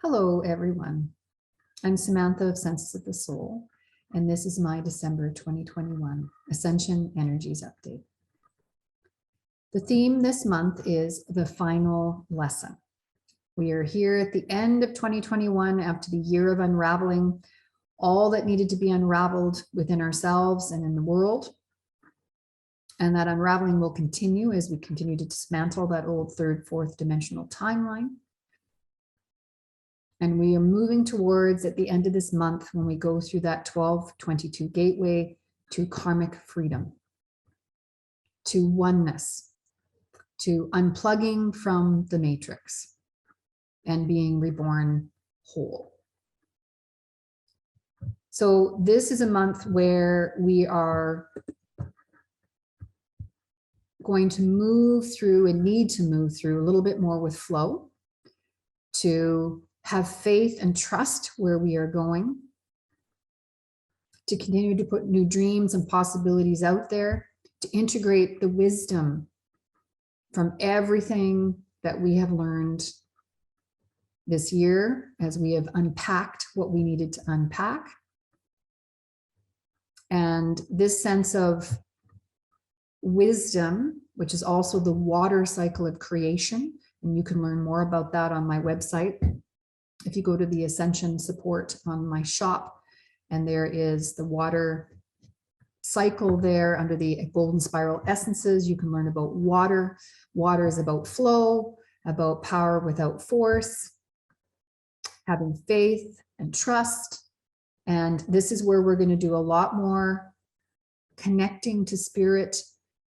Hello, everyone. I'm Samantha of Senses of the Soul, and this is my December 2021 Ascension Energies Update. The theme this month is the final lesson. We are here at the end of 2021 after the year of unraveling, all that needed to be unraveled within ourselves and in the world. And that unraveling will continue as we continue to dismantle that old third, fourth dimensional timeline. And we are moving towards, at the end of this month, when we go through that 1222 gateway, to karmic freedom, to oneness, to unplugging from the matrix and being reborn whole. So this is a month where we are going to move through and need to move through a little bit more with flow, to have faith and trust where we are going, to continue to put new dreams and possibilities out there, to integrate the wisdom from everything that we have learned this year as we have unpacked what we needed to unpack. And this sense of wisdom, which is also the water cycle of creation, and you can learn more about that on my website. If you go to the Ascension support on my shop, and there is the water cycle there under the golden spiral essences, you can learn about water. Water is about flow, about power without force, having faith and trust. And this is where we're going to do a lot more connecting to spirit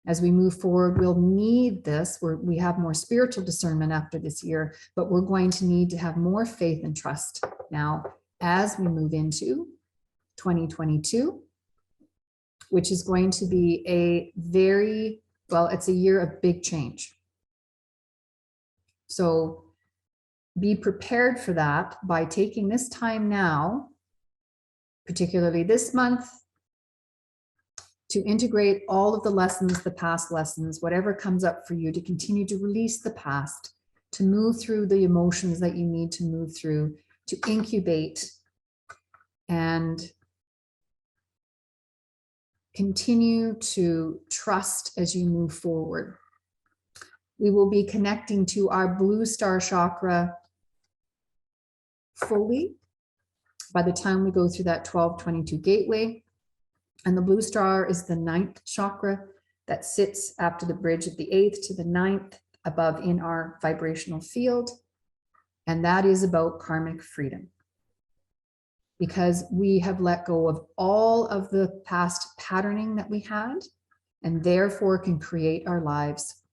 as we move forward. We'll need this, we have more spiritual discernment after this year, but we're going to need to have more faith and trust now as we move into 2022, which is going to be a very, well, it's a year of big change. So be prepared for that by taking this time now, particularly this month, to integrate all of the lessons, the past lessons, whatever comes up for you, to continue to release the past, to move through the emotions that you need to move through, to incubate and continue to trust as you move forward. We will be connecting to our Blue Star Chakra fully by the time we go through that 1222 gateway. And the blue star is the 9th chakra that sits after the bridge of the 8th to the 9th above in our vibrational field. And that is about karmic freedom. Because we have let go of all of the past patterning that we had, and therefore can create our lives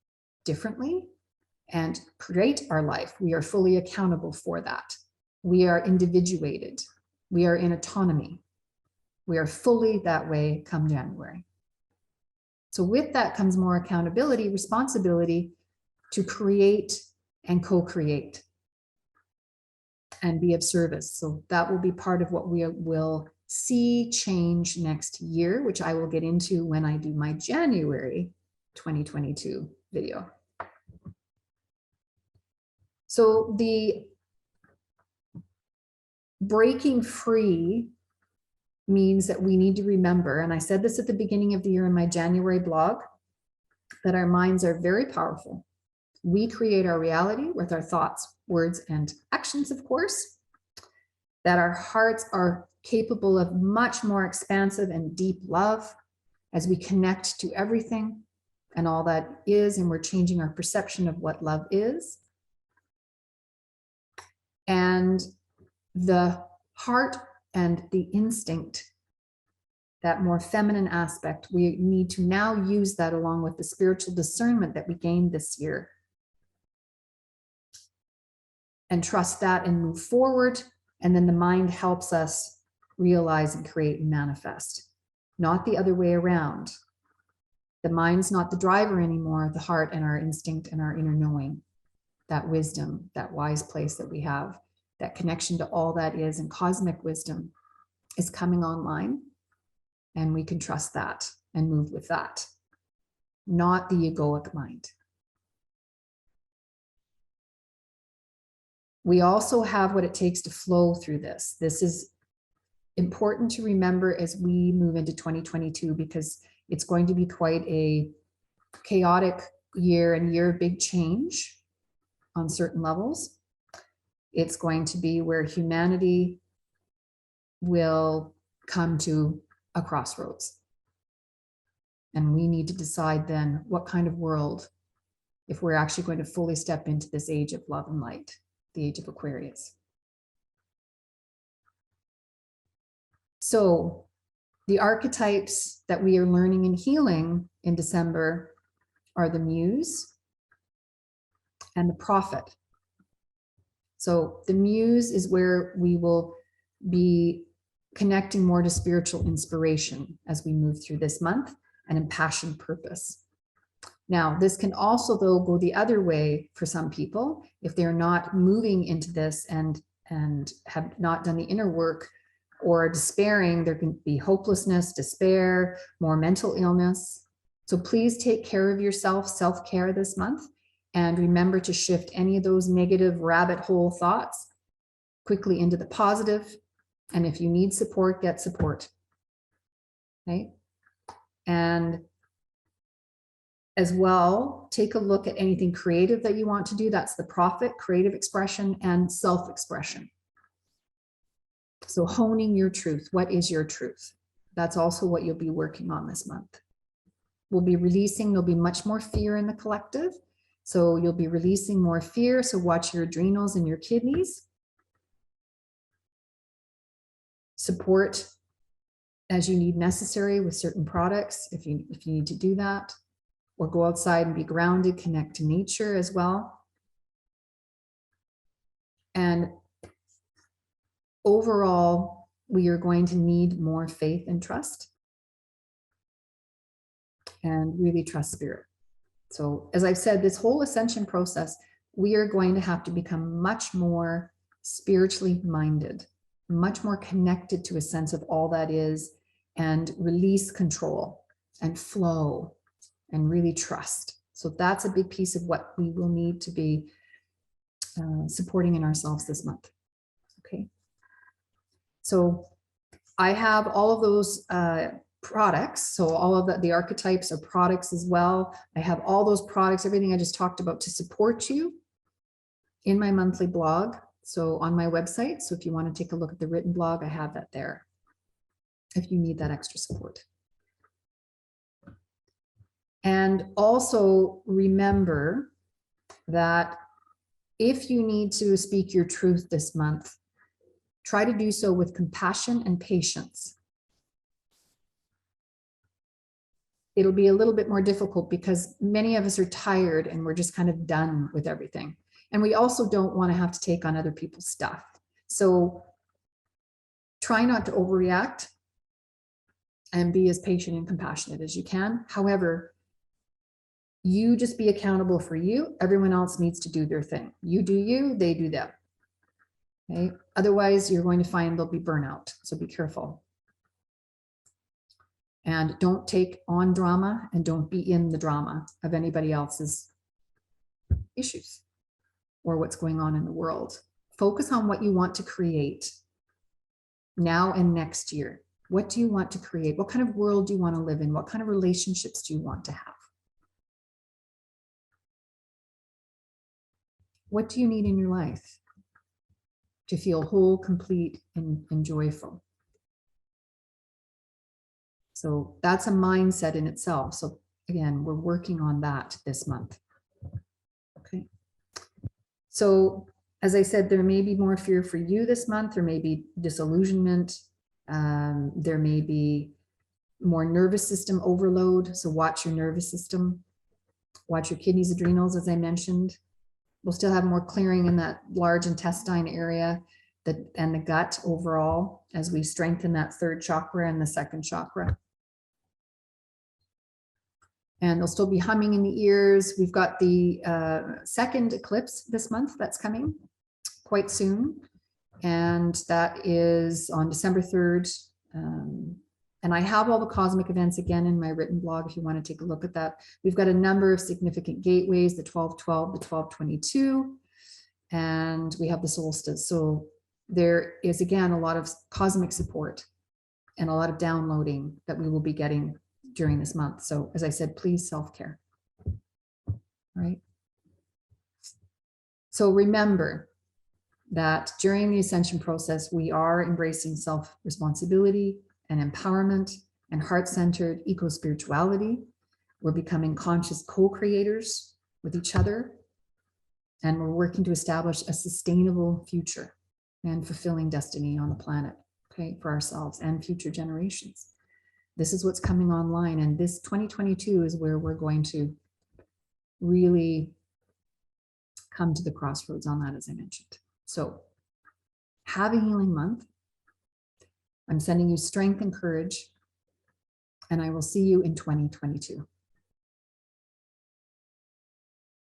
differently and create our life. We are fully accountable for that. We are individuated. We are in autonomy. We are fully that way come January. So with that comes more accountability, responsibility to create and co-create and be of service. So that will be part of what we will see change next year, which I will get into when I do my January 2022 video. So the breaking free means that we need to remember, and I said this at the beginning of the year in my January blog, that our minds are very powerful. We create our reality with our thoughts, words, and actions, of course, that our hearts are capable of much more expansive and deep love as we connect to everything and all that is, and we're changing our perception of what love is. And the heart and the instinct, that more feminine aspect, we need to now use that along with the spiritual discernment that we gained this year. And trust that and move forward. And then the mind helps us realize and create and manifest, not the other way around. The mind's not the driver anymore, the heart and our instinct and our inner knowing, that wisdom, that wise place that we have, that connection to all that is, and cosmic wisdom is coming online, and we can trust that and move with that, not the egoic mind. We also have what it takes to flow through this. This is important to remember as we move into 2022, because it's going to be quite a chaotic year and year of big change on certain levels. It's going to be where humanity will come to a crossroads. And we need to decide then what kind of world, if we're actually going to fully step into this age of love and light, the age of Aquarius. So the archetypes that we are learning and healing in December are the Muse and the Prophet. So the Muse is where we will be connecting more to spiritual inspiration as we move through this month and impassioned purpose. Now, this can also, though, go the other way for some people if they're not moving into this and have not done the inner work, or despairing. There can be hopelessness, despair, more mental illness. So please take care of yourself, self-care this month, and remember to shift any of those negative rabbit hole thoughts quickly into the positive. And if you need support, get support. Okay? And as well, take a look at anything creative that you want to do. That's the Prophet, creative expression and self-expression. So honing your truth. What is your truth? That's also what you'll be working on this month. We'll be releasing, there'll be much more fear in the collective. So you'll be releasing more fear. So watch your adrenals and your kidneys. Support as you need necessary with certain products if you need to do that. Or go outside and be grounded, connect to nature as well. And overall, we are going to need more faith and trust, and really trust spirit. So as I've said, this whole ascension process, we are going to have to become much more spiritually minded, much more connected to a sense of all that is, and release control and flow and really trust. So that's a big piece of what we will need to be supporting in ourselves this month. Okay. So I have all of those products. So all of the archetypes are products as well. I have all those products, everything I just talked about, to support you in my monthly blog. So on my website. So if you want to take a look at the written blog, I have that there if you need that extra support. And also remember that if you need to speak your truth this month, try to do so with compassion and patience. It'll be a little bit more difficult because many of us are tired and we're just kind of done with everything. And we also don't want to have to take on other people's stuff. So try not to overreact and be as patient and compassionate as you can. However, you just be accountable for you. Everyone else needs to do their thing. You do you, they do them. Okay? Otherwise, you're going to find there'll be burnout. So be careful. And don't take on drama, and don't be in the drama of anybody else's issues or what's going on in the world. Focus on what you want to create now and next year. What do you want to create? What kind of world do you want to live in? What kind of relationships do you want to have? What do you need in your life to feel whole, complete, and joyful? So that's a mindset in itself. So again, we're working on that this month. Okay. So as I said, there may be more fear for you this month. There may be disillusionment. There may be more nervous system overload. So watch your nervous system. Watch your kidneys, adrenals, as I mentioned. We'll still have more clearing in that large intestine area and the gut overall as we strengthen that third chakra and the second chakra. And they'll still be humming in the ears. We've got the second eclipse this month that's coming quite soon. And that is on December 3rd. And I have all the cosmic events again in my written blog if you want to take a look at that. We've got a number of significant gateways, the 1212, the 1222. and we have the solstice. So there is, again, a lot of cosmic support and a lot of downloading that we will be getting during this month. So as I said, please self-care. Right? So remember that during the ascension process, we are embracing self-responsibility and empowerment and heart-centered eco-spirituality. We're becoming conscious co-creators with each other, and we're working to establish a sustainable future and fulfilling destiny on the planet, okay, for ourselves and future generations. This is what's coming online, and this 2022 is where we're going to really come to the crossroads on that, as I mentioned. So have a healing month. I'm sending you strength and courage, and I will see you in 2022.